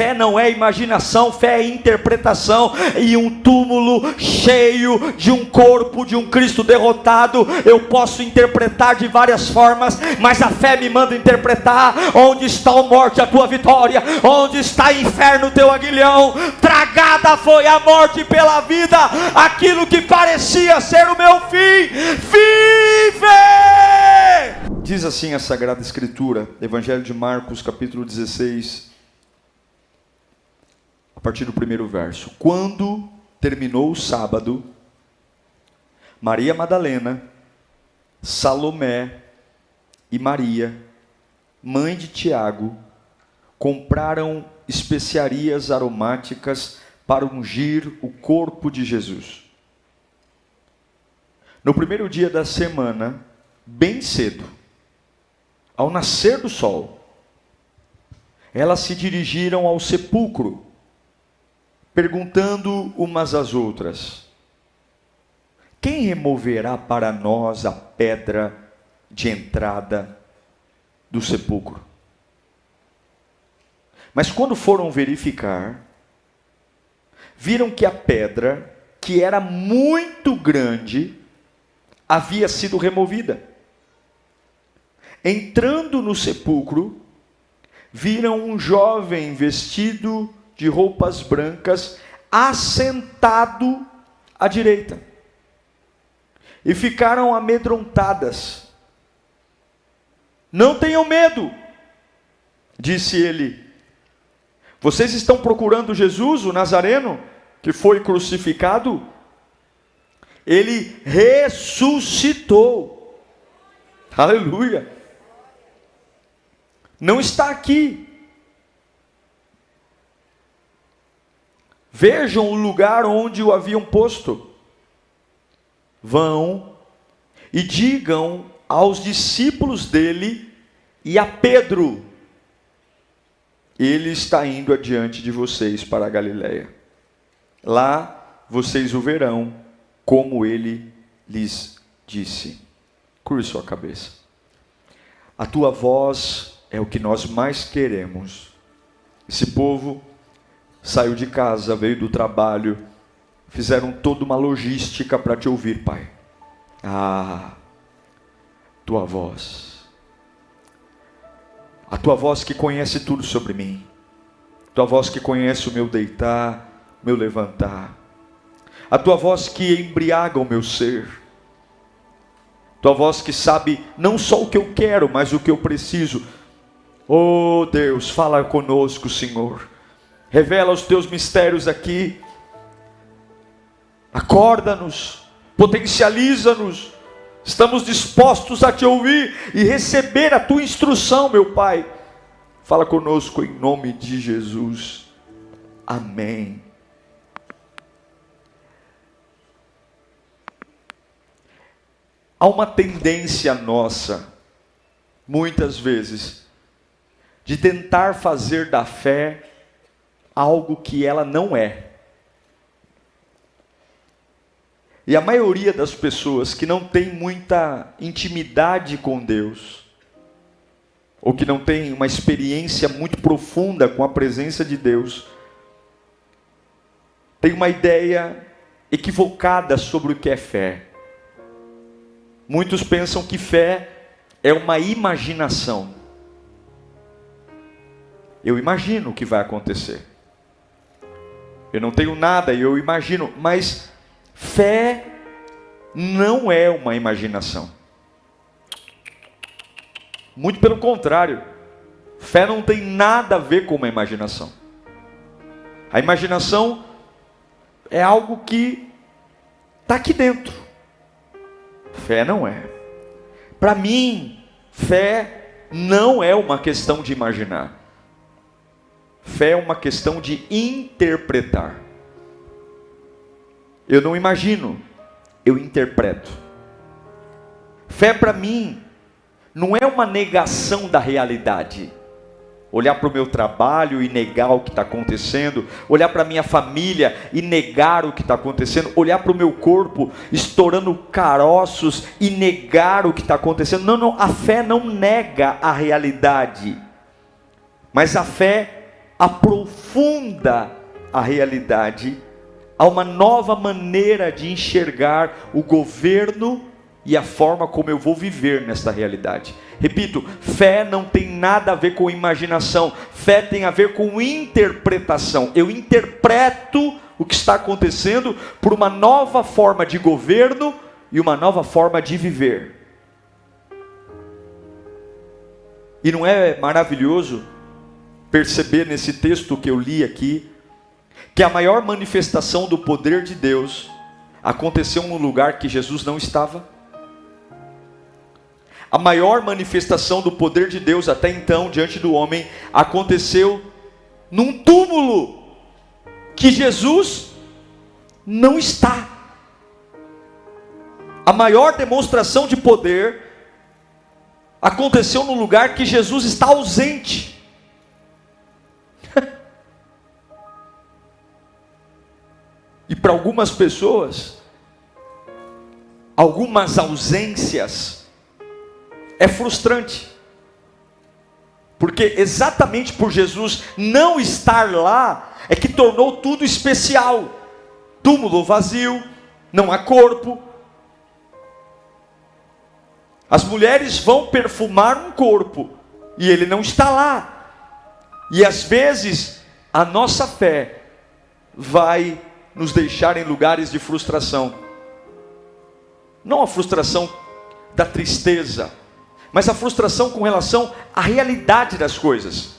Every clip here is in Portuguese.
Fé não é imaginação, fé é interpretação. E um túmulo cheio de um corpo de um Cristo derrotado, eu posso interpretar de várias formas, mas a fé me manda interpretar. Onde está a morte, a tua vitória? Onde está inferno, teu aguilhão? Tragada foi a morte pela vida, aquilo que parecia ser o meu fim, vive! Diz assim a Sagrada Escritura, Evangelho de Marcos, capítulo 16, a partir do primeiro verso. Quando terminou o sábado, Maria Madalena, Salomé e Maria, mãe de Tiago, compraram especiarias aromáticas para ungir o corpo de Jesus. No primeiro dia da semana, bem cedo, ao nascer do sol, elas se dirigiram ao sepulcro, perguntando umas às outras: quem removerá para nós a pedra de entrada do sepulcro? Mas quando foram verificar, viram que a pedra, que era muito grande, havia sido removida. Entrando no sepulcro, viram um jovem vestido de roupas brancas, assentado à direita. E ficaram amedrontadas. Não tenham medo, disse ele. Vocês estão procurando Jesus, o Nazareno, que foi crucificado? Ele ressuscitou. Aleluia. Não está aqui. Vejam o lugar onde o haviam posto. Vão e digam aos discípulos dele e a Pedro: ele está indo adiante de vocês para a Galileia. Lá vocês o verão, como ele lhes disse. Curve sua cabeça. A tua voz é o que nós mais queremos. Esse povo saiu de casa, veio do trabalho, fizeram toda uma logística para te ouvir, Pai. Tua voz. A tua voz que conhece tudo sobre mim. Tua voz que conhece o meu deitar, meu levantar. A tua voz que embriaga o meu ser. Tua voz que sabe não só o que eu quero, mas o que eu preciso. Oh Deus, fala conosco, Senhor. Revela os teus mistérios aqui. Acorda-nos, potencializa-nos. Estamos dispostos a te ouvir e receber a tua instrução, meu Pai. Fala conosco em nome de Jesus. Amém. Há uma tendência nossa, muitas vezes, de tentar fazer da fé algo que ela não é. E a maioria das pessoas que não tem muita intimidade com Deus, ou que não tem uma experiência muito profunda com a presença de Deus, tem uma ideia equivocada sobre o que é fé. Muitos pensam que fé é uma imaginação. Eu imagino o que vai acontecer. Eu não tenho nada e eu imagino, mas fé não é uma imaginação. Muito pelo contrário, fé não tem nada a ver com uma imaginação. A imaginação é algo que está aqui dentro. Fé não é. Para mim, fé não é uma questão de imaginar. Fé é uma questão de interpretar. Eu não imagino, eu interpreto. Fé para mim não é uma negação da realidade. Olhar para o meu trabalho e negar o que está acontecendo. Olhar para a minha família e negar o que está acontecendo. Olhar para o meu corpo estourando caroços e negar o que está acontecendo. Não, a fé não nega a realidade. Mas a fé aprofunda a realidade, há uma nova maneira de enxergar o governo e a forma como eu vou viver nesta realidade. Repito, fé não tem nada a ver com imaginação, fé tem a ver com interpretação. Eu interpreto o que está acontecendo por uma nova forma de governo e uma nova forma de viver. E não é maravilhoso perceber nesse texto que eu li aqui, que a maior manifestação do poder de Deus aconteceu num lugar que Jesus não estava? A maior manifestação do poder de Deus até então diante do homem aconteceu num túmulo que Jesus não está. A maior demonstração de poder aconteceu num lugar que Jesus está ausente. E para algumas pessoas, algumas ausências é frustrante, porque exatamente por Jesus não estar lá, é que tornou tudo especial. Túmulo vazio, não há corpo. As mulheres vão perfumar um corpo, e ele não está lá. E às vezes, a nossa fé vai nos deixar em lugares de frustração. Não a frustração da tristeza, mas a frustração com relação à realidade das coisas.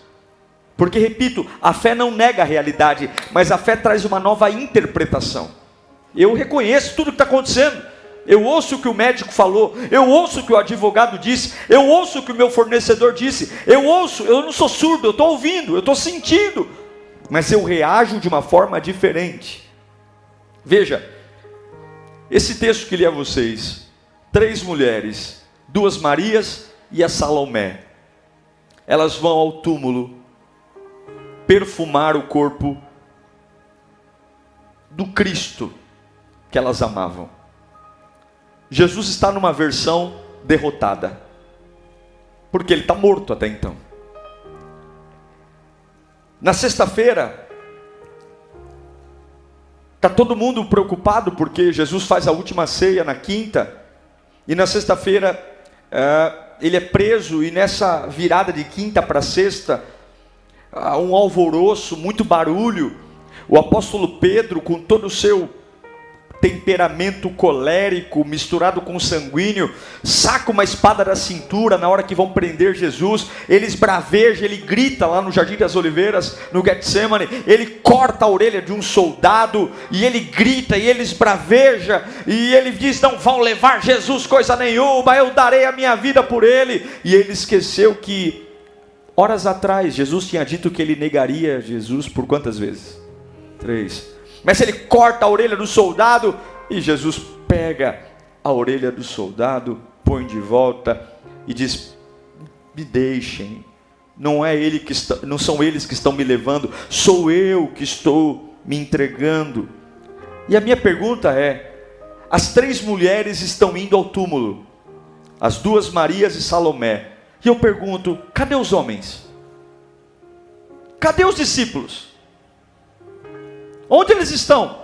Porque, repito, a fé não nega a realidade, mas a fé traz uma nova interpretação. Eu reconheço tudo que está acontecendo. Eu ouço o que o médico falou, eu ouço o que o advogado disse, eu ouço o que o meu fornecedor disse, eu ouço, eu não sou surdo, eu estou ouvindo, eu estou sentindo, mas eu reajo de uma forma diferente. Veja, esse texto que li a vocês, 3 mulheres, 2 Marias e a Salomé, elas vão ao túmulo perfumar o corpo do Cristo que elas amavam. Jesus está numa versão derrotada, porque ele está morto até então. Na sexta-feira, está todo mundo preocupado, porque Jesus faz a última ceia na quinta, e na sexta-feira ele é preso, e nessa virada de quinta para sexta, há um alvoroço, muito barulho. O apóstolo Pedro, com todo o seu temperamento colérico misturado com sanguíneo, saca uma espada da cintura na hora que vão prender Jesus. Ele esbraveja, ele grita lá no Jardim das Oliveiras, no Getsemane, ele corta a orelha de um soldado, e ele grita, e ele esbraveja, e ele diz: não vão levar Jesus coisa nenhuma, eu darei a minha vida por ele. E ele esqueceu que horas atrás Jesus tinha dito que ele negaria Jesus por quantas vezes? 3. Mas ele corta a orelha do soldado, e Jesus pega a orelha do soldado, põe de volta e diz: me deixem, não são eles que estão me levando, sou eu que estou me entregando. E a minha pergunta é: as 3 mulheres estão indo ao túmulo, as 2 Marias e Salomé, e eu pergunto: cadê os homens? Cadê os discípulos? Onde eles estão?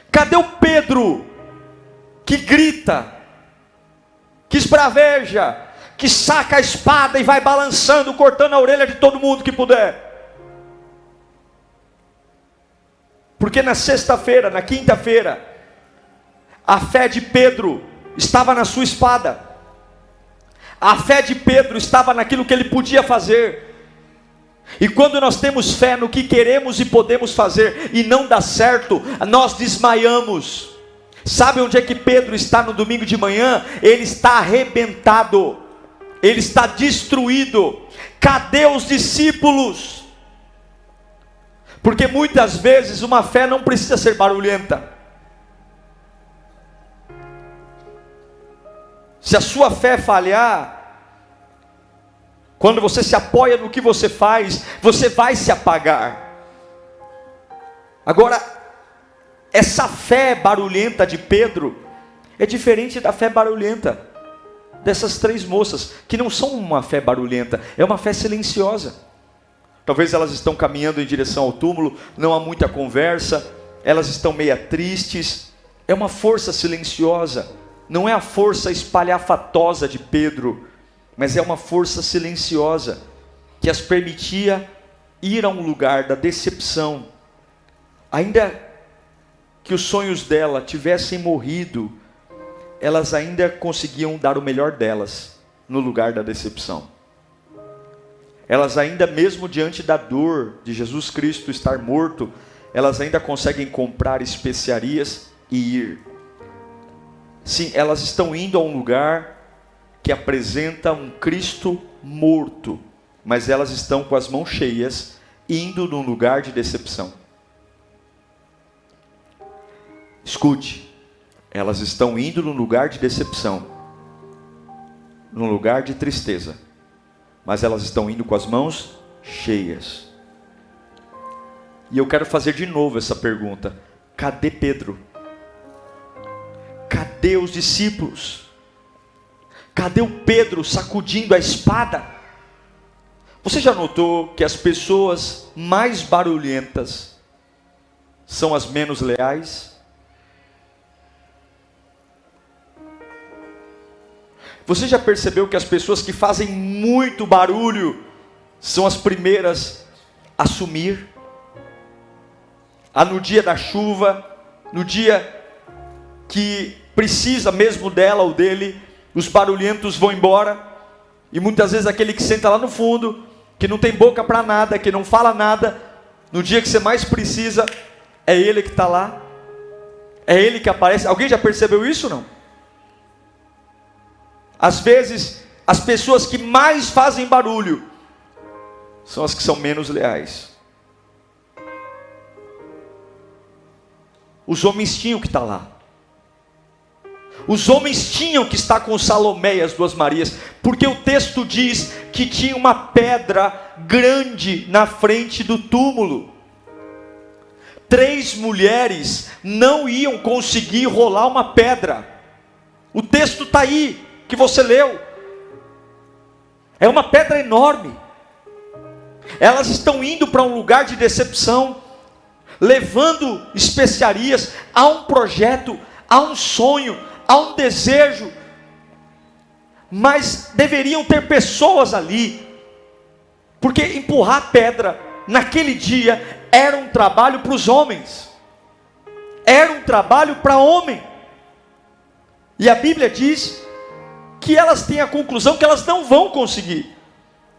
Cadê o Pedro, que grita, que esbraveja, que saca a espada e vai balançando, cortando a orelha de todo mundo que puder? Porque na sexta-feira, na quinta-feira, a fé de Pedro estava na sua espada, a fé de Pedro estava naquilo que ele podia fazer. E quando nós temos fé no que queremos e podemos fazer, e não dá certo, nós desmaiamos. Sabe onde é que Pedro está no domingo de manhã? Ele está arrebentado, ele está destruído. Cadê os discípulos? Porque muitas vezes uma fé não precisa ser barulhenta. Se a sua fé falhar, quando você se apoia no que você faz, você vai se apagar. Agora, essa fé barulhenta de Pedro é diferente da fé barulhenta dessas 3 moças, que não são uma fé barulhenta, é uma fé silenciosa. Talvez elas estão caminhando em direção ao túmulo, não há muita conversa, elas estão meio tristes. É uma força silenciosa, não é a força espalhafatosa de Pedro, mas é uma força silenciosa, que as permitia ir a um lugar da decepção. Ainda que os sonhos dela tivessem morrido, elas ainda conseguiam dar o melhor delas no lugar da decepção. Elas ainda, mesmo diante da dor de Jesus Cristo estar morto, elas ainda conseguem comprar especiarias e ir. Sim, elas estão indo a um lugar que apresenta um Cristo morto, mas elas estão com as mãos cheias, indo num lugar de decepção. Escute, elas estão indo num lugar de decepção, num lugar de tristeza, mas elas estão indo com as mãos cheias. E eu quero fazer de novo essa pergunta: cadê Pedro? Cadê os discípulos? Cadê o Pedro sacudindo a espada? Você já notou que as pessoas mais barulhentas são as menos leais? Você já percebeu que as pessoas que fazem muito barulho são as primeiras a sumir? No dia da chuva, no dia que precisa mesmo dela ou dele, os barulhentos vão embora. E muitas vezes aquele que senta lá no fundo, que não tem boca para nada, que não fala nada, no dia que você mais precisa, é ele que está lá, é ele que aparece. Alguém já percebeu isso ou não? Às vezes, as pessoas que mais fazem barulho são as que são menos leais. Os homens tinham que estar lá. Os homens tinham que estar com Salomé e as duas Marias, porque o texto diz que tinha uma pedra grande na frente do túmulo. 3 mulheres não iam conseguir rolar uma pedra. O texto está aí, que você leu. É uma pedra enorme. Elas estão indo para um lugar de decepção, levando especiarias. Há um projeto, há um sonho, há um desejo, mas deveriam ter pessoas ali, porque empurrar pedra naquele dia era um trabalho para os homens, era um trabalho para homem. E a Bíblia diz que elas têm a conclusão que elas não vão conseguir.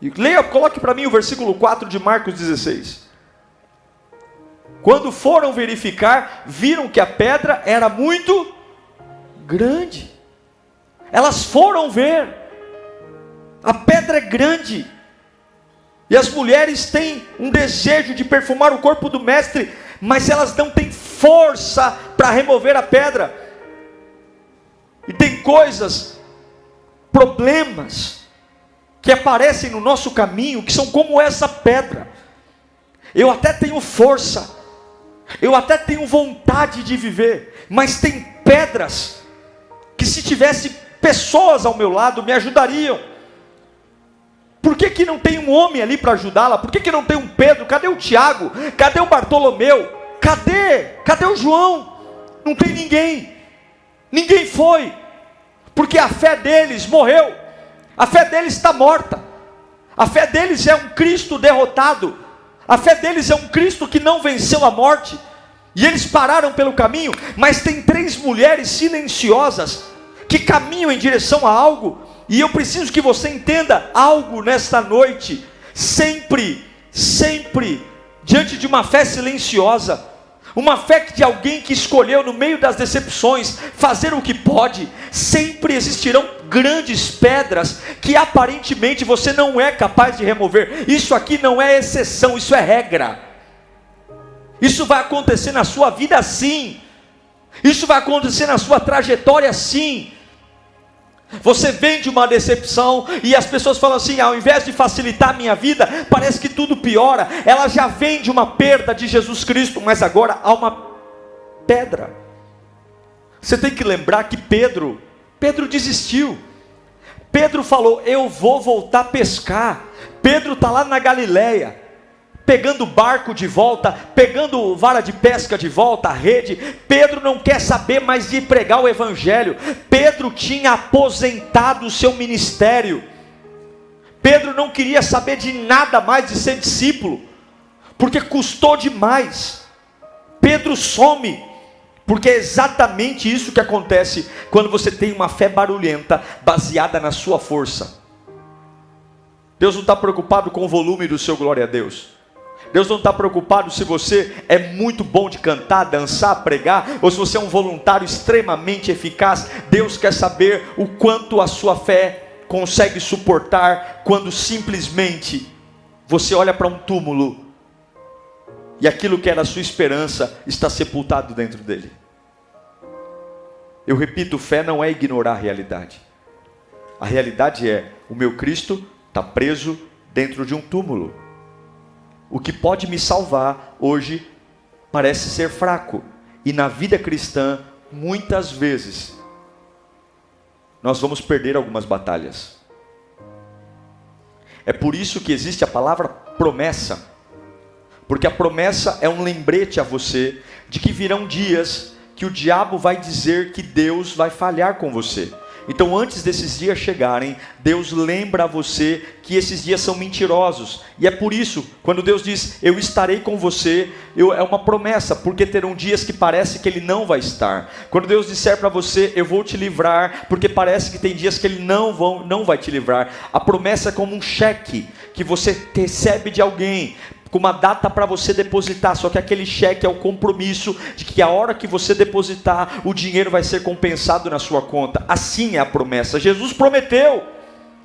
E coloque para mim o versículo 4 de Marcos 16. Quando foram verificar, viram que a pedra era muito grande. Elas foram ver, a pedra é grande, e as mulheres têm um desejo de perfumar o corpo do mestre, mas elas não têm força para remover a pedra. E tem coisas, problemas que aparecem no nosso caminho, que são como essa pedra. Eu até tenho força, eu até tenho vontade de viver, mas tem pedras que, se tivesse pessoas ao meu lado, me ajudariam. Por que não tem um homem ali para ajudá-la? Por que não tem um Pedro? Cadê o Tiago? Cadê o Bartolomeu? Cadê o João? Não tem ninguém. Ninguém foi, porque a fé deles morreu. A fé deles está morta. A fé deles é um Cristo derrotado. A fé deles é um Cristo que não venceu a morte. E eles pararam pelo caminho. Mas tem 3 mulheres silenciosas que caminham em direção a algo. E eu preciso que você entenda algo nesta noite. Sempre, diante de uma fé silenciosa, uma fé de alguém que escolheu, no meio das decepções, fazer o que pode, sempre existirão grandes pedras que aparentemente você não é capaz de remover. Isso aqui não é exceção, isso é regra. Isso vai acontecer na sua vida sim. Isso vai acontecer na sua trajetória sim. Você vem de uma decepção e as pessoas falam assim: ao invés de facilitar a minha vida, parece que tudo piora. Ela já vem de uma perda de Jesus Cristo, mas agora há uma pedra. Você tem que lembrar que Pedro desistiu. Pedro falou: eu vou voltar a pescar. Pedro está lá na Galileia. pegando barco de volta, pegando vara de pesca de volta, a rede. Pedro não quer saber mais de pregar o evangelho. Pedro tinha aposentado o seu ministério. Pedro não queria saber de nada mais de ser discípulo, porque custou demais. Pedro some, porque é exatamente isso que acontece quando você tem uma fé barulhenta, baseada na sua força. Deus não está preocupado com o volume do seu glória a Deus. Deus não está preocupado se você é muito bom de cantar, dançar, pregar, ou se você é um voluntário extremamente eficaz. Deus quer saber o quanto a sua fé consegue suportar quando simplesmente você olha para um túmulo e aquilo que era a sua esperança está sepultado dentro dele. Eu repito, fé não é ignorar a realidade. A realidade é, o meu Cristo está preso dentro de um túmulo. O que pode me salvar hoje parece ser fraco. E na vida cristã, muitas vezes, nós vamos perder algumas batalhas. É por isso que existe a palavra promessa. Porque a promessa é um lembrete a você de que virão dias que o diabo vai dizer que Deus vai falhar com você. Então, antes desses dias chegarem, Deus lembra a você que esses dias são mentirosos. E é por isso, quando Deus diz, eu estarei com você, é uma promessa, porque terão dias que parece que Ele não vai estar. Quando Deus disser para você, eu vou te livrar, porque parece que tem dias que Ele não vai te livrar. A promessa é como um cheque que você recebe de alguém, com uma data para você depositar, só que aquele cheque é o compromisso de que a hora que você depositar, o dinheiro vai ser compensado na sua conta. Assim é a promessa. Jesus prometeu,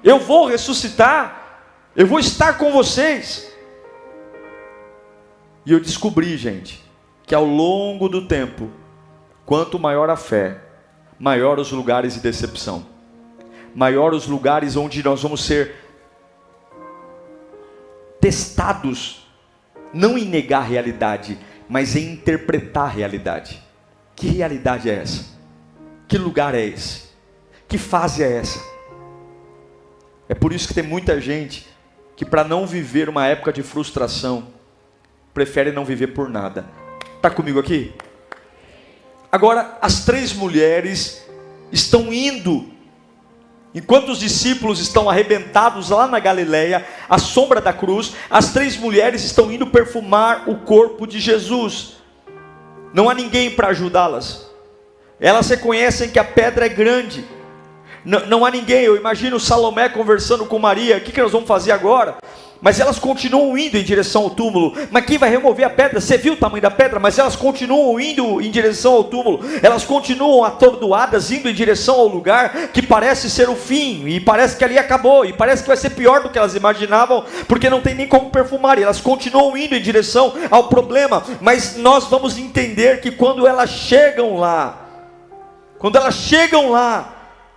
eu vou ressuscitar, eu vou estar com vocês. E eu descobri, gente, que ao longo do tempo, quanto maior a fé, maior os lugares de decepção, maior os lugares onde nós vamos ser testados, não em negar a realidade, mas em interpretar a realidade. Que realidade é essa? Que lugar é esse? Que fase é essa? É por isso que tem muita gente que, para não viver uma época de frustração, prefere não viver por nada. Está comigo aqui? Agora, as 3 mulheres estão indo. Enquanto os discípulos estão arrebentados lá na Galileia, à sombra da cruz, as 3 mulheres estão indo perfumar o corpo de Jesus. Não há ninguém para ajudá-las. Elas reconhecem que a pedra é grande. Não há ninguém. Eu imagino Salomé conversando com Maria. O que nós vamos fazer agora? Mas elas continuam indo em direção ao túmulo. Mas quem vai remover a pedra? Você viu o tamanho da pedra? Mas elas continuam indo em direção ao túmulo. Elas continuam atordoadas, indo em direção ao lugar que parece ser o fim. E parece que ali acabou. E parece que vai ser pior do que elas imaginavam, porque não tem nem como perfumar. E elas continuam indo em direção ao problema. Mas nós vamos entender que quando elas chegam lá,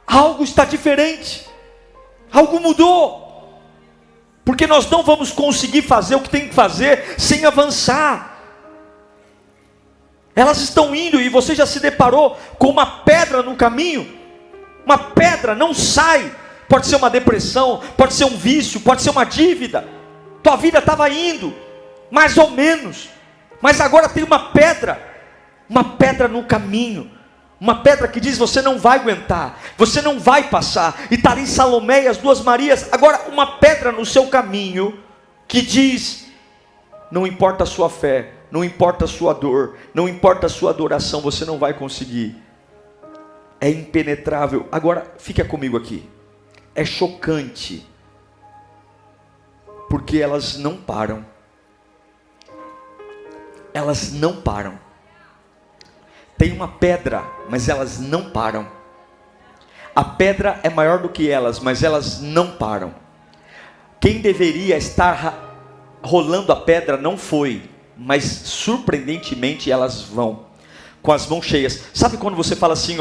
algo está diferente. Algo mudou. Porque nós não vamos conseguir fazer o que tem que fazer sem avançar. Elas estão indo e você já se deparou com uma pedra no caminho. Uma pedra não sai. Pode ser uma depressão, pode ser um vício, pode ser uma dívida. Tua vida estava indo, mais ou menos. Mas agora tem uma pedra no caminho. Uma pedra que diz, você não vai aguentar, você não vai passar. E está ali Salomé e as 2 Marias. Agora uma pedra no seu caminho, que diz, não importa a sua fé, não importa a sua dor, não importa a sua adoração, você não vai conseguir. É impenetrável. Agora, fica comigo aqui. É chocante, porque elas não param. Elas não param. Tem uma pedra, mas elas não param. A pedra é maior do que elas, mas elas não param. Quem deveria estar rolando a pedra não foi, mas surpreendentemente elas vão, com as mãos cheias. Sabe quando você fala assim,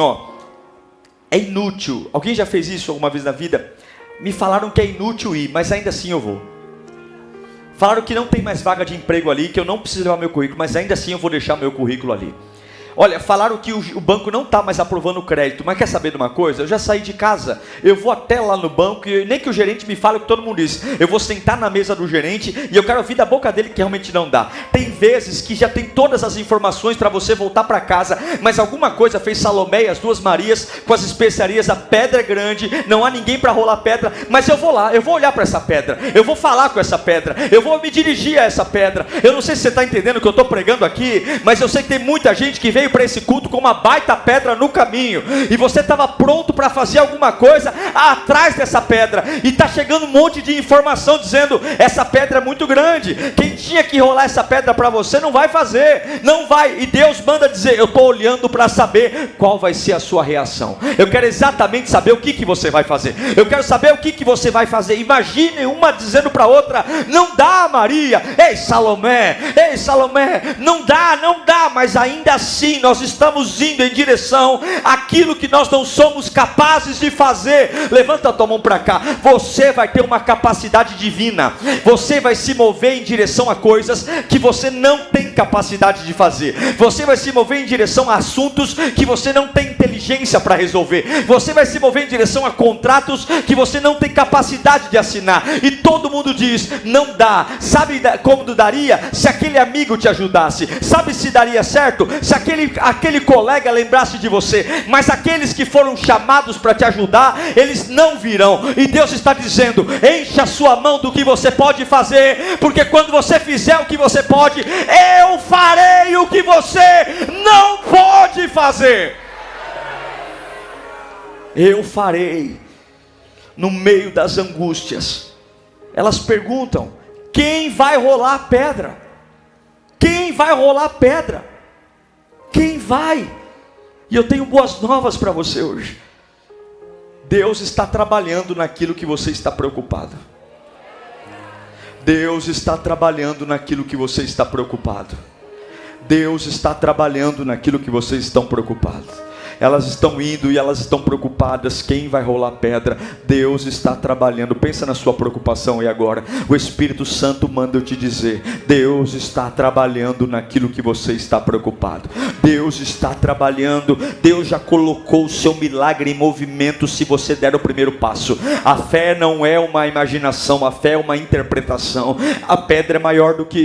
é inútil? Alguém já fez isso alguma vez na vida? Me falaram que é inútil ir, mas ainda assim eu vou. Falaram que não tem mais vaga de emprego ali, que eu não preciso levar meu currículo, mas ainda assim eu vou deixar meu currículo ali. Olha, falaram que o banco não está mais aprovando o crédito, mas quer saber de uma coisa? Eu já saí de casa, eu vou até lá no banco, e nem que o gerente me fale o que todo mundo diz. Eu vou sentar na mesa do gerente e eu quero ouvir da boca dele que realmente não dá. Tem vezes que já tem todas as informações para você voltar para casa, mas alguma coisa fez Salomé e as duas Marias com as especiarias. A pedra é grande, não há ninguém para rolar pedra, mas eu vou lá, eu vou olhar para essa pedra, eu vou falar com essa pedra, eu vou me dirigir a essa pedra. Eu não sei se você está entendendo o que eu estou pregando aqui, mas eu sei que tem muita gente que veio para esse culto com uma baita pedra no caminho, e você estava pronto para fazer alguma coisa atrás dessa pedra, e está chegando um monte de informação dizendo: essa pedra é muito grande, quem tinha que rolar essa pedra para você não vai fazer, não vai. E Deus manda dizer: eu estou olhando para saber qual vai ser a sua reação. Eu quero exatamente saber o que você vai fazer. Eu quero saber o que você vai fazer. Imagine uma dizendo para outra: não dá, Maria. Ei, Salomé, não dá, mas ainda assim nós estamos indo em direção àquilo que nós não somos capazes de fazer. Levanta a tua mão para cá. Você vai ter uma capacidade divina, você vai se mover em direção a coisas que você não tem capacidade de fazer. Você vai se mover em direção a assuntos que você não tem inteligência para resolver. Você vai se mover em direção a contratos que você não tem capacidade de assinar. E todo mundo diz: não dá. Sabe como daria? Se aquele amigo te ajudasse. Sabe se daria certo? Se aquele colega lembrasse de você. Mas aqueles que foram chamados para te ajudar, eles não virão. E Deus está dizendo: encha a sua mão do que você pode fazer, porque quando você fizer o que você pode, eu farei o que você não pode fazer. Eu farei. No meio das angústias, elas perguntam: quem vai rolar a pedra? Quem vai rolar a pedra? Quem vai? E eu tenho boas novas para você hoje. Deus está trabalhando naquilo que você está preocupado. Deus está trabalhando naquilo que você está preocupado. Deus está trabalhando naquilo que vocês estão preocupados. Elas estão indo e elas estão preocupadas. Quem vai rolar pedra? Deus está trabalhando. Pensa na sua preocupação. E agora o Espírito Santo manda eu te dizer: Deus está trabalhando naquilo que você está preocupado. Deus está trabalhando. Deus já colocou o seu milagre em movimento se você der o primeiro passo. A fé não é uma imaginação, a fé é uma interpretação. A pedra é maior do que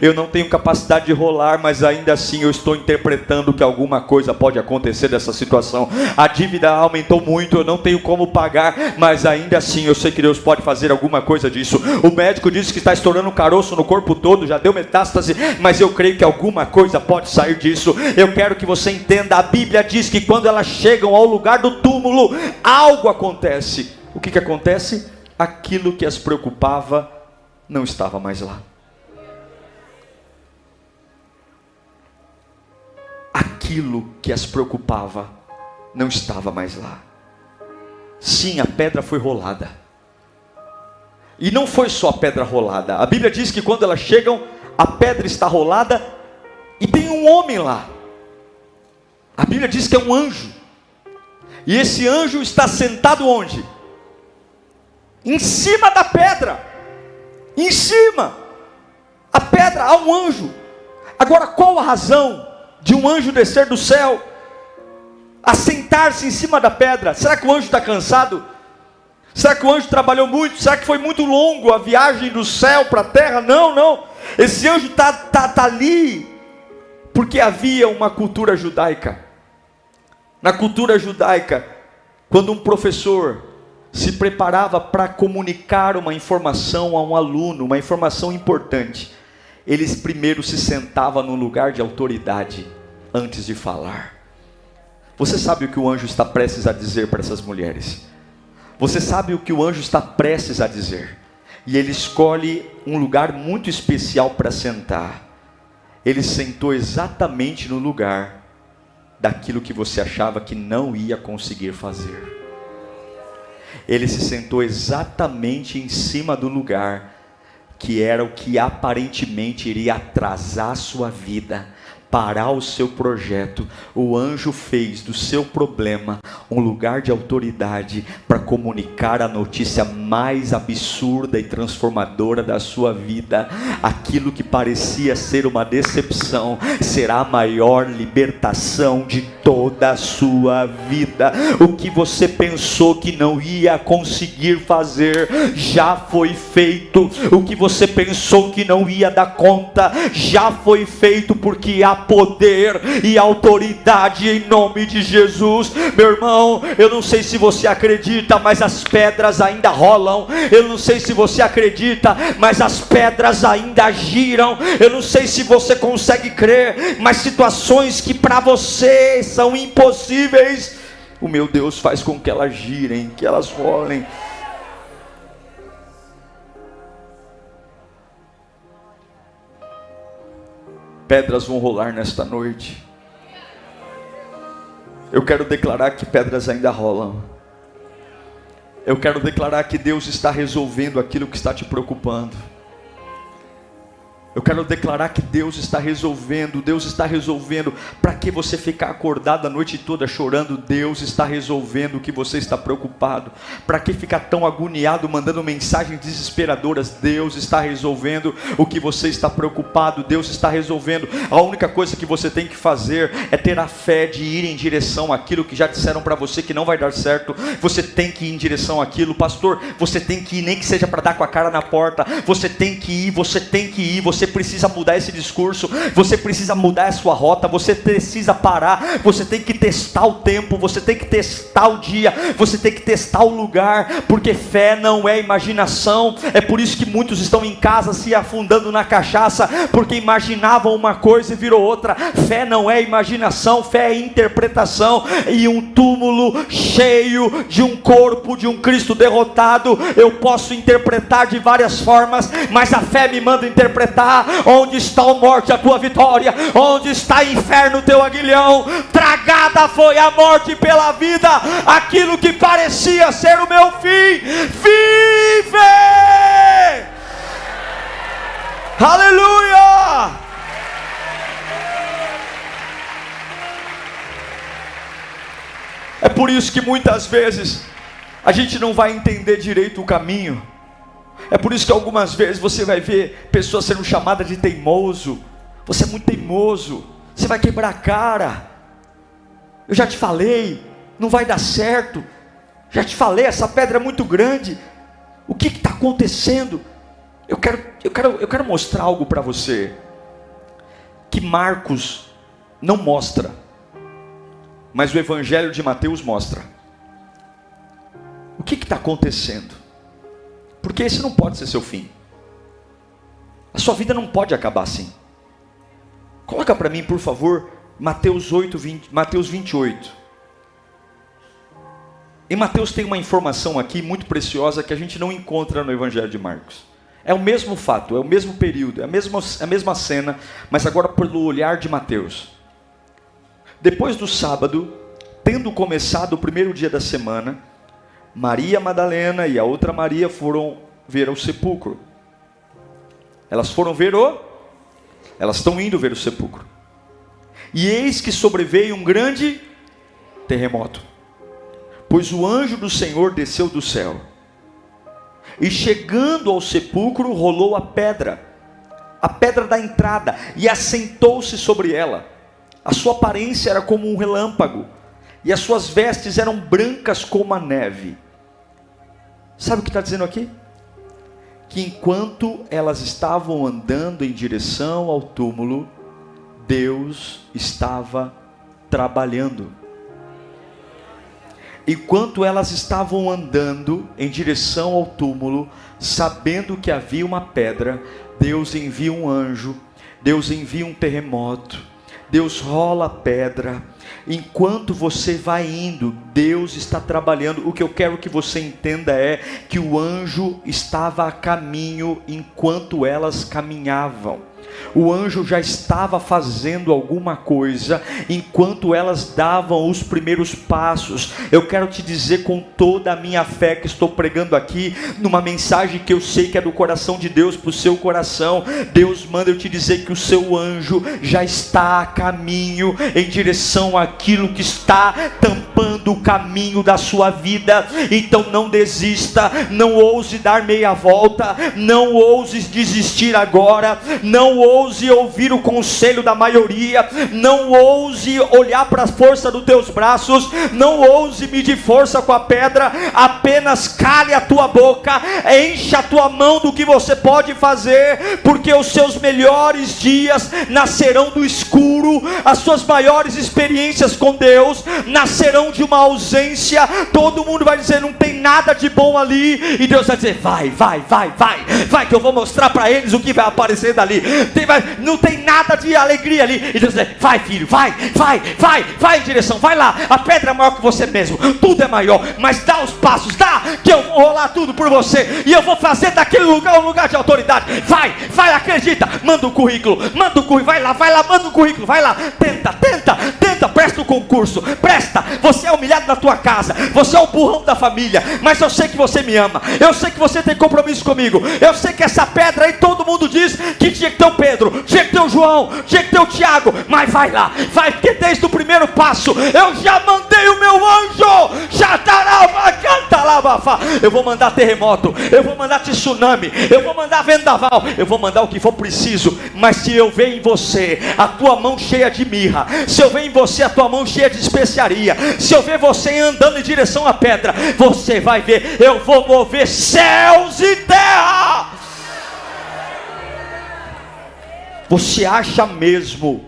eu não tenho capacidade de rolar, mas ainda assim eu estou interpretando que alguma coisa pode acontecer dessa situação. A dívida aumentou muito, eu não tenho como pagar, mas ainda assim eu sei que Deus pode fazer alguma coisa disso. O médico disse que está estourando um caroço no corpo todo, já deu metástase, mas eu creio que alguma coisa pode sair disso. Eu quero que você entenda, a Bíblia diz que quando elas chegam ao lugar do túmulo, algo acontece. O que acontece? Aquilo que as preocupava não estava mais lá. Aquilo que as preocupava não estava mais lá. Sim, a pedra foi rolada. E não foi só a pedra rolada. A Bíblia diz que quando elas chegam, a pedra está rolada e tem um homem lá. A Bíblia diz que é um anjo. E esse anjo está sentado onde? Em cima da pedra. Em cima. A pedra, há um anjo. Agora, qual a razão de um anjo descer do céu, assentar-se em cima da pedra? Será que o anjo está cansado? Será que o anjo trabalhou muito? Será que foi muito longo a viagem do céu para a terra? Não. Esse anjo está ali porque havia uma cultura judaica. Na cultura judaica, quando um professor se preparava para comunicar uma informação a um aluno, uma informação importante, eles primeiro se sentavam num lugar de autoridade antes de falar. Você sabe o que o anjo está prestes a dizer para essas mulheres? Você sabe o que o anjo está prestes a dizer? E ele escolhe um lugar muito especial para sentar. Ele sentou exatamente no lugar daquilo que você achava que não ia conseguir fazer. Ele se sentou exatamente em cima do lugar que era o que aparentemente iria atrasar a sua vida, parar o seu projeto, o anjo fez do seu problema um lugar de autoridade para comunicar a notícia mais absurda e transformadora da sua vida. Aquilo que parecia ser uma decepção será a maior libertação de toda a sua vida. O que você pensou que não ia conseguir fazer já foi feito. O que você pensou que não ia dar conta já foi feito, porque há poder e autoridade em nome de Jesus. Meu irmão, eu não sei se você acredita, mas as pedras ainda rolam. Eu não sei se você acredita, mas as pedras ainda giram. Eu não sei se você consegue crer, mas situações que para você são impossíveis, o meu Deus faz com que elas girem, que elas rolem. Pedras vão rolar nesta noite. Eu quero declarar que pedras ainda rolam. Eu quero declarar que Deus está resolvendo aquilo que está te preocupando. Eu quero declarar que Deus está resolvendo. Deus está resolvendo. Para que você ficar acordado a noite toda chorando? Deus está resolvendo o que você está preocupado. Para que ficar tão agoniado mandando mensagens desesperadoras? Deus está resolvendo o que você está preocupado. Deus está resolvendo. A única coisa que você tem que fazer é ter a fé de ir em direção àquilo que já disseram para você que não vai dar certo. Você tem que ir em direção àquilo. Pastor, você tem que ir, nem que seja para dar com a cara na porta. Você tem que ir, você tem que ir. Você precisa mudar esse discurso, você precisa mudar a sua rota, você precisa parar, você tem que testar o tempo, você tem que testar o dia, você tem que testar o lugar, porque fé não é imaginação. É por isso que muitos estão em casa se afundando na cachaça, porque imaginavam uma coisa e virou outra. Fé não é imaginação, fé é interpretação. E um túmulo cheio de um corpo de um Cristo derrotado, eu posso interpretar de várias formas, mas a fé me manda interpretar. Onde está a morte, a tua vitória? Onde está o inferno, o teu aguilhão? Tragada foi a morte pela vida. Aquilo que parecia ser o meu fim, vive! Aleluia! É por isso que muitas vezes a gente não vai entender direito o caminho. É por isso que algumas vezes você vai ver pessoas sendo chamadas de teimoso. Você é muito teimoso, você vai quebrar a cara. Eu já te falei, não vai dar certo. Já te falei, essa pedra é muito grande. O que está acontecendo? Eu quero mostrar algo para você que Marcos não mostra, mas o Evangelho de Mateus mostra. O que está acontecendo? Porque esse não pode ser seu fim. A sua vida não pode acabar assim. Coloca para mim, por favor, Mateus 28. Em Mateus tem uma informação aqui muito preciosa que a gente não encontra no Evangelho de Marcos. É o mesmo fato, é o mesmo período, é a mesma cena, mas agora pelo olhar de Mateus. Depois do sábado, tendo começado o primeiro dia da semana, Maria Madalena e a outra Maria foram ver o sepulcro. Elas foram ver Elas estão indo ver o sepulcro. E eis que sobreveio um grande terremoto, pois o anjo do Senhor desceu do céu, e chegando ao sepulcro, rolou a pedra da entrada, e assentou-se sobre ela. A sua aparência era como um relâmpago, e as suas vestes eram brancas como a neve. Sabe o que está dizendo aqui? Que enquanto elas estavam andando em direção ao túmulo, Deus estava trabalhando. Enquanto elas estavam andando em direção ao túmulo, sabendo que havia uma pedra, Deus envia um anjo, Deus envia um terremoto, Deus rola a pedra. Enquanto você vai indo, Deus está trabalhando. O que eu quero que você entenda é que o anjo estava a caminho enquanto elas caminhavam. O anjo já estava fazendo alguma coisa enquanto elas davam os primeiros passos. Eu quero te dizer com toda a minha fé que estou pregando aqui, numa mensagem que eu sei que é do coração de Deus para o seu coração. Deus manda eu te dizer que o seu anjo já está a caminho em direção àquilo que está tampando o caminho da sua vida. Então não desista, não ouse dar meia volta, não ouse desistir agora, não ouse ouvir o conselho da maioria, não ouse olhar para a força dos teus braços, não ouse medir força com a pedra. Apenas cale a tua boca, encha a tua mão do que você pode fazer, porque os seus melhores dias nascerão do escuro, as suas maiores experiências com Deus nascerão de uma ausência. Todo mundo vai dizer: não tem nada de bom ali, e Deus vai dizer: vai que eu vou mostrar para eles o que vai aparecer dali. Não tem nada de alegria ali, e Deus diz: vai filho, vai em direção, vai lá, a pedra é maior que você mesmo, tudo é maior, mas dá os passos, dá, que eu vou rolar tudo por você, e eu vou fazer daquele lugar um lugar de autoridade. Vai, acredita, manda o currículo, vai lá, manda o currículo, vai lá, tenta, presta o concurso, você é humilhado na tua casa, você é o burrão da família, mas eu sei que você me ama, eu sei que você tem compromisso comigo, eu sei que essa pedra aí, todo mundo diz que tinha que ter o Pedro, tinha que ter o João, tinha que ter o Tiago, mas vai lá, porque desde o primeiro passo, eu já mandei o meu anjo, eu vou mandar terremoto, eu vou mandar tsunami, eu vou mandar vendaval, eu vou mandar o que for preciso, mas se eu ver em você a tua mão cheia de mirra, se eu ver em você a tua mão cheia de especiaria, se eu ver você andando em direção à pedra, você vai ver, eu vou mover céus e terra. Você acha mesmo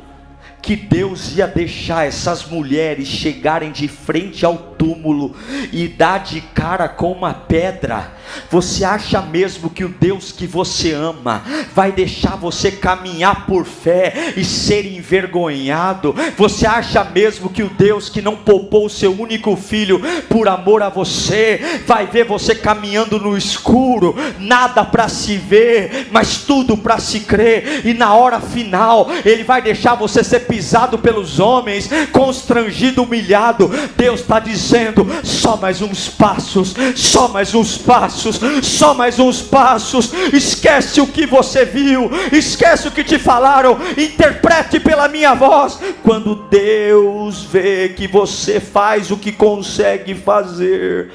que Deus ia deixar essas mulheres chegarem de frente ao túmulo e dar de cara com uma pedra? Você acha mesmo que o Deus que você ama vai deixar você caminhar por fé e ser envergonhado? Você acha mesmo que o Deus que não poupou o seu único filho por amor a você vai ver você caminhando no escuro, nada para se ver, mas tudo para se crer, e na hora final Ele vai deixar você ser pisado pelos homens, constrangido, humilhado? Deus está dizendo: só mais uns passos, só mais uns passos, só mais uns passos. Esquece o que você viu, esquece o que te falaram, interprete pela minha voz. Quando Deus vê que você faz o que consegue fazer,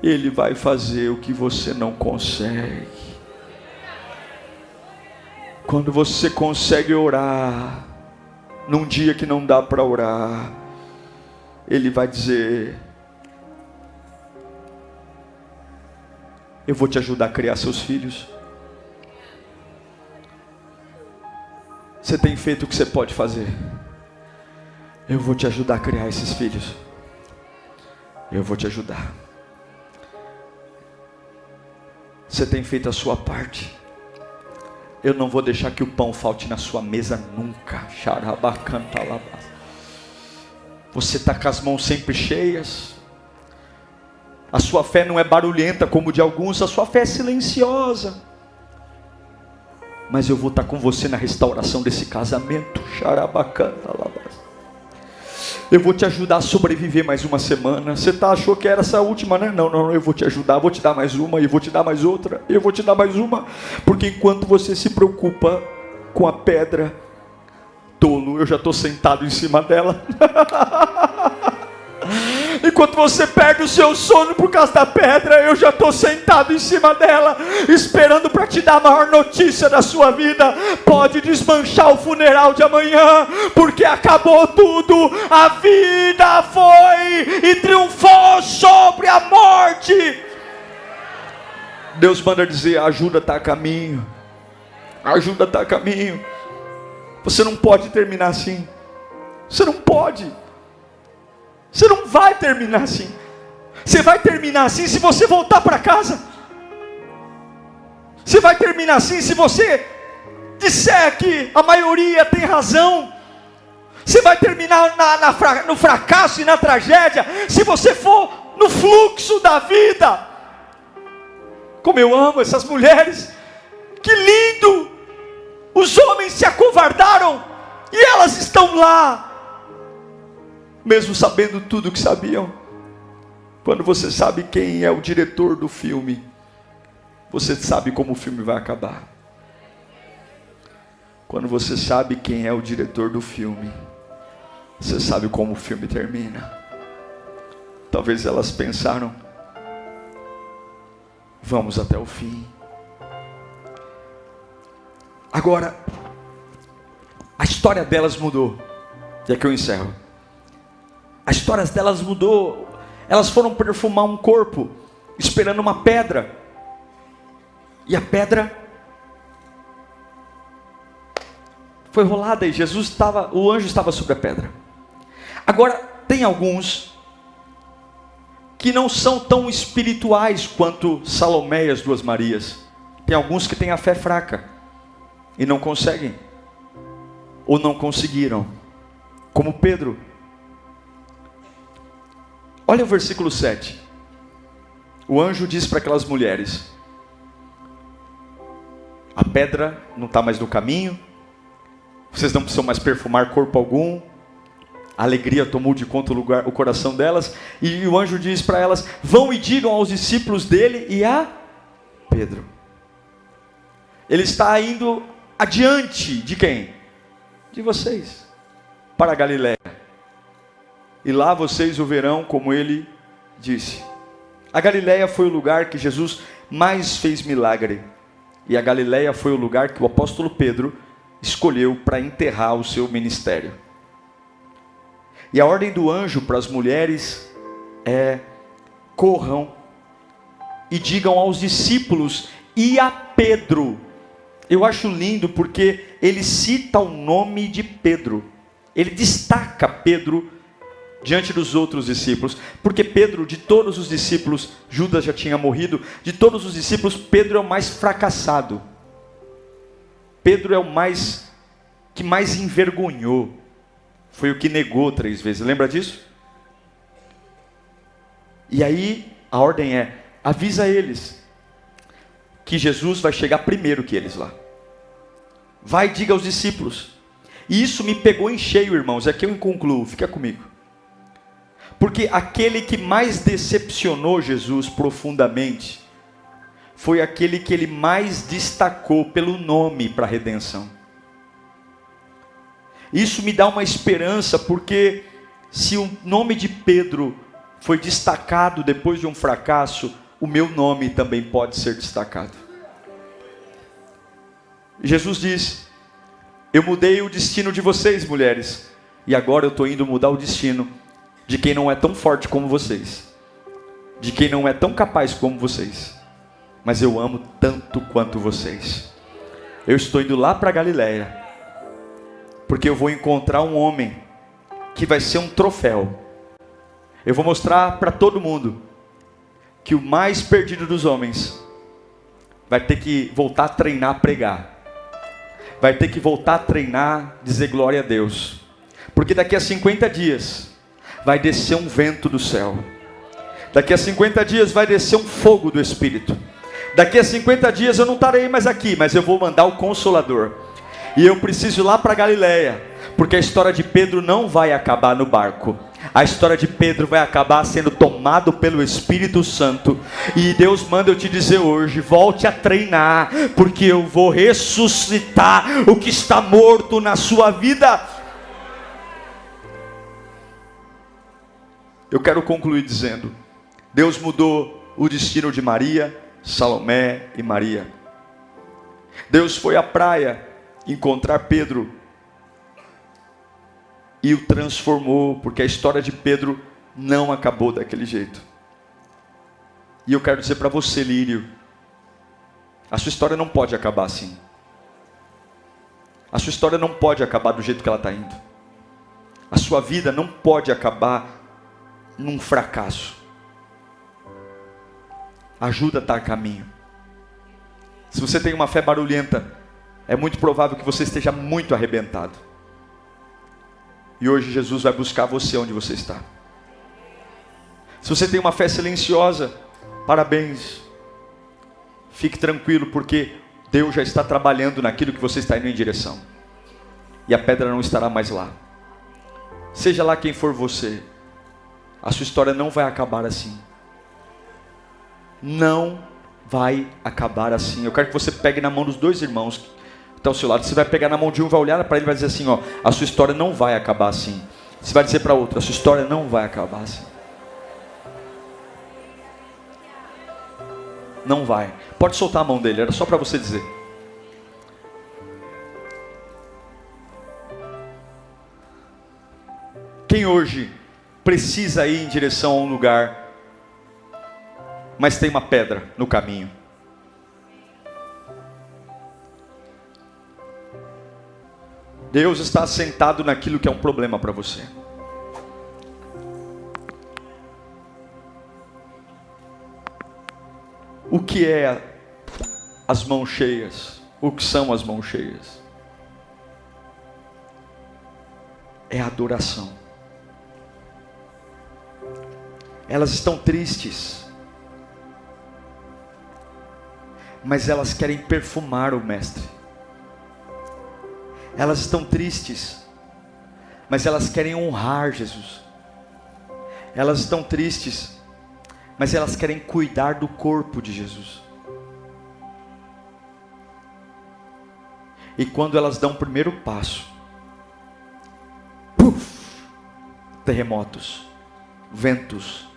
Ele vai fazer o que você não consegue. Quando você consegue orar num dia que não dá para orar, Ele vai dizer: eu vou te ajudar a criar seus filhos. Você tem feito o que você pode fazer, eu vou te ajudar a criar esses filhos. Eu vou te ajudar. Você tem feito a sua parte, eu não vou deixar que o pão falte na sua mesa nunca. Você está com as mãos sempre cheias, a sua fé não é barulhenta como de alguns, a sua fé é silenciosa, mas eu vou estar com você na restauração desse casamento. Eu vou te ajudar a sobreviver mais uma semana. Você achou que era essa última, né? Não, eu vou te ajudar, vou te dar mais uma, e vou te dar mais outra, eu vou te dar mais uma. Porque enquanto você se preocupa com a pedra, tolo, eu já estou sentado em cima dela. Enquanto você perde o seu sono por causa da pedra, eu já estou sentado em cima dela, esperando para te dar a maior notícia da sua vida. Pode desmanchar o funeral de amanhã, porque acabou tudo. A vida foi e triunfou sobre a morte. Deus manda dizer: a ajuda está a caminho, a ajuda está a caminho. Você não pode terminar assim. Você não pode. Você não vai terminar assim. Você vai terminar assim se você voltar para casa. Você vai terminar assim se você disser que a maioria tem razão. Você vai terminar no fracasso e na tragédia se você for no fluxo da vida. Como eu amo essas mulheres. Que lindo homens se acovardaram e elas estão lá, mesmo sabendo tudo o que sabiam. Quando você sabe quem é o diretor do filme, você sabe como o filme vai acabar. Quando você sabe quem é o diretor do filme, você sabe como o filme termina. Talvez elas pensaram: vamos até o fim. Agora, a história delas mudou. E aqui eu encerro. A história delas mudou. Elas foram perfumar um corpo, esperando uma pedra. E a pedra foi rolada e o anjo estava sobre a pedra. Agora, tem alguns que não são tão espirituais quanto Salomé e as duas Marias. Tem alguns que têm a fé fraca e não conseguem, ou não conseguiram, como Pedro. Olha o versículo 7. O anjo diz para aquelas mulheres: a pedra não está mais no caminho, vocês não precisam mais perfumar corpo algum. A alegria tomou de conta o coração delas. E o anjo diz para elas: vão e digam aos discípulos dele e a Pedro. Ele está indo adiante de quem? De vocês, para a Galiléia. E lá vocês o verão como ele disse. A Galiléia foi o lugar que Jesus mais fez milagre. E a Galiléia foi o lugar que o apóstolo Pedro escolheu para enterrar o seu ministério. E a ordem do anjo para as mulheres é: corram e digam aos discípulos e a Pedro. Eu acho lindo porque ele cita o nome de Pedro. Ele destaca Pedro diante dos outros discípulos. Porque Pedro, de todos os discípulos, Judas já tinha morrido. De todos os discípulos, Pedro é o mais fracassado. Pedro é o que mais envergonhou. Foi o que negou 3 vezes. Lembra disso? E aí, a ordem é: avisa eles que Jesus vai chegar primeiro que eles lá. Vai e diga aos discípulos. E isso me pegou em cheio, irmãos. É que eu concluo, fica comigo. Porque aquele que mais decepcionou Jesus profundamente foi aquele que ele mais destacou pelo nome para a redenção. Isso me dá uma esperança, porque se o nome de Pedro foi destacado depois de um fracasso, o meu nome também pode ser destacado. Jesus diz: eu mudei o destino de vocês, mulheres, e agora eu estou indo mudar o destino de quem não é tão forte como vocês, de quem não é tão capaz como vocês, mas eu amo tanto quanto vocês. Eu estou indo lá para a Galiléia, porque eu vou encontrar um homem que vai ser um troféu. Eu vou mostrar para todo mundo que o mais perdido dos homens vai ter que voltar a treinar a pregar. Vai ter que voltar a treinar a dizer glória a Deus. Porque daqui a 50 dias vai descer um vento do céu. Daqui a 50 dias vai descer um fogo do Espírito. Daqui a 50 dias eu não estarei mais aqui, mas eu vou mandar o Consolador. E eu preciso ir lá para Galiléia, porque a história de Pedro não vai acabar no barco. A história de Pedro vai acabar sendo tomado pelo Espírito Santo. E Deus manda eu te dizer hoje: volte a treinar, porque eu vou ressuscitar o que está morto na sua vida. Eu quero concluir dizendo: Deus mudou o destino de Maria, Salomé e Maria. Deus foi à praia encontrar Pedro e o transformou, porque a história de Pedro não acabou daquele jeito. E eu quero dizer para você, Lírio, a sua história não pode acabar assim. A sua história não pode acabar do jeito que ela está indo. A sua vida não pode acabar num fracasso. Ajuda está a caminho. Se você tem uma fé barulhenta, é muito provável que você esteja muito arrebentado. E hoje Jesus vai buscar você onde você está. Se você tem uma fé silenciosa, parabéns. Fique tranquilo, porque Deus já está trabalhando naquilo que você está indo em direção. e a pedra não estará mais lá. Seja lá quem for você, a sua história não vai acabar assim. Não vai acabar assim. Eu quero que você pegue na mão dos dois irmãos que estão ao seu lado. Você vai pegar na mão de um, vai olhar para ele e vai dizer assim, ó, a sua história não vai acabar assim. Você vai dizer para outro, a sua história não vai acabar assim. Não vai. Pode soltar a mão dele, era só para você dizer. Quem hoje precisa ir em direção a um lugar, mas tem uma pedra no caminho? Deus está sentado naquilo que é um problema para você. O que é as mãos cheias? O que são as mãos cheias? É adoração. Elas estão tristes, mas elas querem perfumar o Mestre. Elas estão tristes, mas elas querem honrar Jesus. Elas estão tristes, mas elas querem cuidar do corpo de Jesus. E quando elas dão o primeiro passo, puf, terremotos, ventos,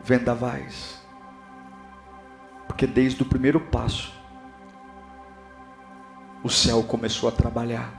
vendavais. Porque desde o primeiro passo, o céu começou a trabalhar.